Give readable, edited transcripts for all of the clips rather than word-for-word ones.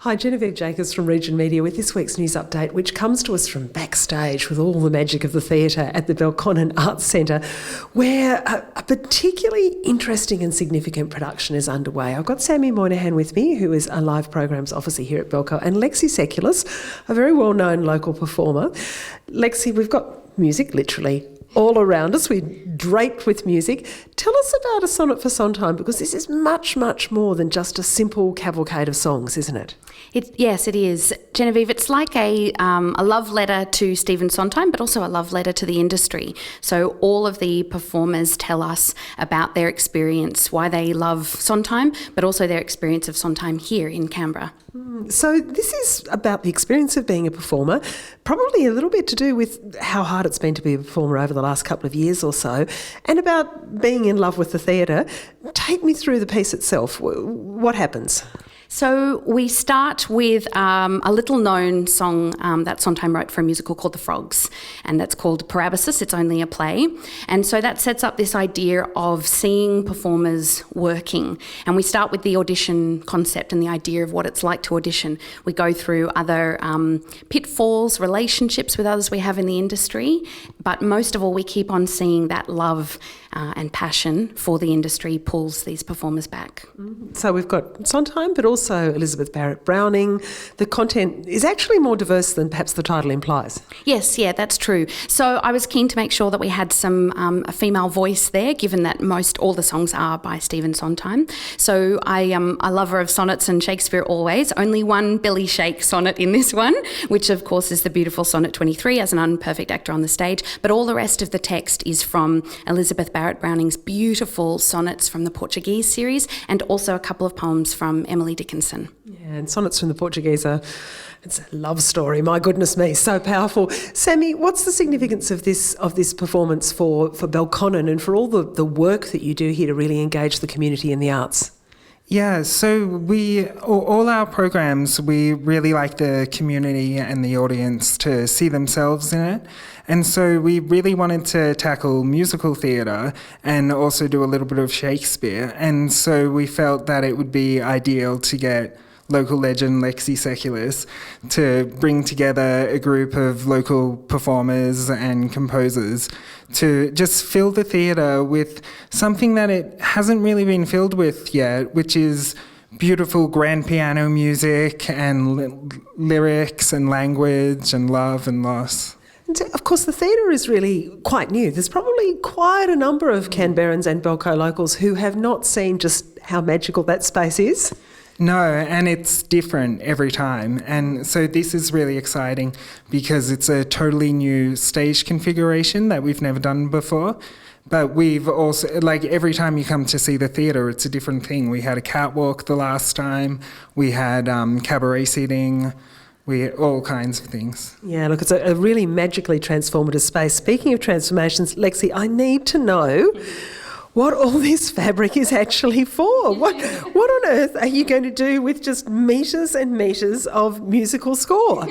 Hi, Genevieve Jacobs from Region Media with this week's news update, which comes to us from backstage with all the magic of the theatre at the Belco Arts Centre, where a particularly interesting and significant production is underway. I've got Sammy Moynihan with me, who is a live programs officer here at Belco, and Lexi Seculis, a very well-known local performer. Lexi, we've got music, literally, all around us. We're draped with music. Tell us about A Sonnet for Sondheim, because this is much, much more than just a simple cavalcade of songs, isn't it? Yes, it is. Genevieve, it's like a love letter to Stephen Sondheim, but also a love letter to the industry. So all of the performers tell us about their experience, why they love Sondheim, but also their experience of Sondheim here in Canberra. So this is about the experience of being a performer, probably a little bit to do with how hard it's been to be a performer over the last couple of years or so, and about being in love with the theatre. Take me through the piece itself. What happens? So we start with a little-known song that Sondheim wrote for a musical called The Frogs, and that's called Parabasis. It's only a play. And so that sets up this idea of seeing performers working. And we start with the audition concept and the idea of what it's like to audition. We go through other pitfalls, relationships with others we have in the industry, but most of all, we keep on seeing that love and passion for the industry pulls these performers back. So we've got Sondheim, but also Elizabeth Barrett Browning. The content is actually more diverse than perhaps the title implies. Yes, yeah, that's true. So I was keen to make sure that we had some a female voice there, given that all the songs are by Stephen Sondheim. So I'm a lover of sonnets and Shakespeare always. Only one Billy Shake sonnet in this one, which of course is the beautiful Sonnet 23 as an unperfect actor on the stage. But all the rest of the text is from Elizabeth Barrett Browning's beautiful sonnets from the Portuguese series, and also a couple of poems from Emily Dickinson. Yeah, and sonnets from the Portuguese it's a love story. My goodness me, so powerful. Sammy, what's the significance of this performance for Belconnen and for all the work that you do here to really engage the community in the arts? Yeah, so all our programs, we really like the community and the audience to see themselves in it. And so we really wanted to tackle musical theatre and also do a little bit of Shakespeare. And so we felt that it would be ideal to get local legend Lexi Seculis to bring together a group of local performers and composers to just fill the theatre with something that it hasn't really been filled with yet, which is beautiful grand piano music and lyrics and language and love and loss. And of course, the theatre is really quite new. There's probably quite a number of Canberrans and Belco locals who have not seen just how magical that space is. No, and it's different every time. And so this is really exciting because it's a totally new stage configuration that we've never done before. But we've also, every time you come to see the theatre, it's a different thing. We had a catwalk the last time. We had cabaret seating. All kinds of things. Yeah, look, it's a really magically transformative space. Speaking of transformations, Lexi, I need to know what all this fabric is actually for. What on earth are you going to do with just metres and metres of musical score?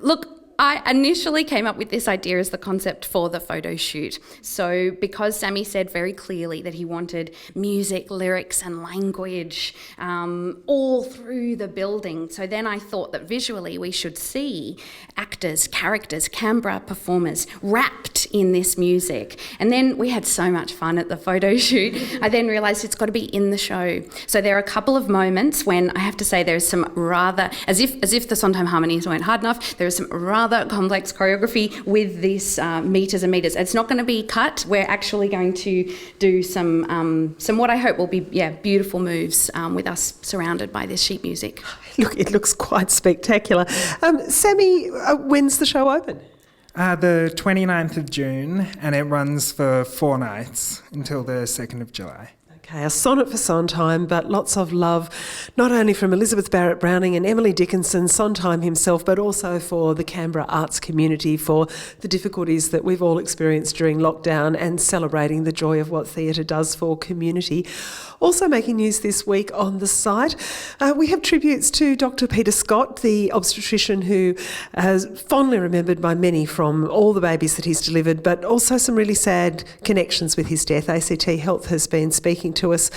Look, I initially came up with this idea as the concept for the photo shoot. So because Sammy said very clearly that he wanted music, lyrics and language all through the building, so then I thought that visually we should see actors, characters, Canberra performers wrapped in this music. And then we had so much fun at the photo shoot. I then realised it's got to be in the show. So there are a couple of moments when I have to say there's some rather, as if the Sondheim harmonies weren't hard enough, there is some rather complex choreography with this metres and metres. It's not going to be cut. We're actually going to do some what I hope will be beautiful moves with us surrounded by this sheet music. Look, it looks quite spectacular. Sammy, when's the show open? The 29th of June, and it runs for 4 nights until the 2nd of July. Okay, A Sonnet for Sondheim, but lots of love, not only from Elizabeth Barrett Browning and Emily Dickinson, Sondheim himself, but also for the Canberra arts community, for the difficulties that we've all experienced during lockdown and celebrating the joy of what theatre does for community. Also making news this week on the site, we have tributes to Dr. Peter Scott, the obstetrician who is fondly remembered by many from all the babies that he's delivered, but also some really sad connections with his death. ACT Health has been speaking to to us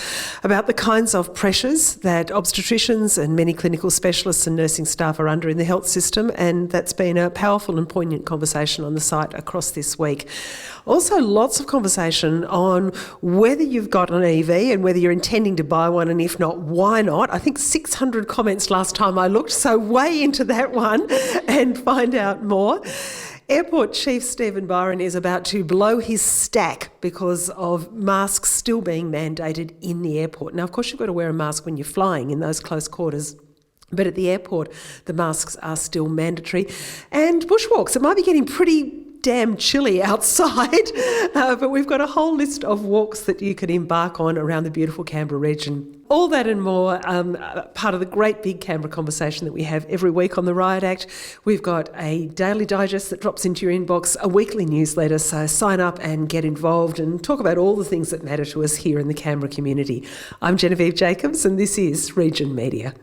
about the kinds of pressures that obstetricians and many clinical specialists and nursing staff are under in the health system, and that's been a powerful and poignant conversation on the site across this week. Also, lots of conversation on whether you've got an EV and whether you're intending to buy one, and if not, why not? I think 600 comments last time I looked, so way into that one and find out more. Airport Chief Stephen Byron is about to blow his stack because of masks still being mandated in the airport. Now, of course, you've got to wear a mask when you're flying in those close quarters, but at the airport, the masks are still mandatory. And bushwalks, it might be getting pretty damn chilly outside, but we've got a whole list of walks that you can embark on around the beautiful Canberra region. All that and more, part of the great big Canberra conversation that we have every week on the Riot Act. We've got a daily digest that drops into your inbox, a weekly newsletter, so sign up and get involved and talk about all the things that matter to us here in the Canberra community. I'm Genevieve Jacobs and this is Region Media.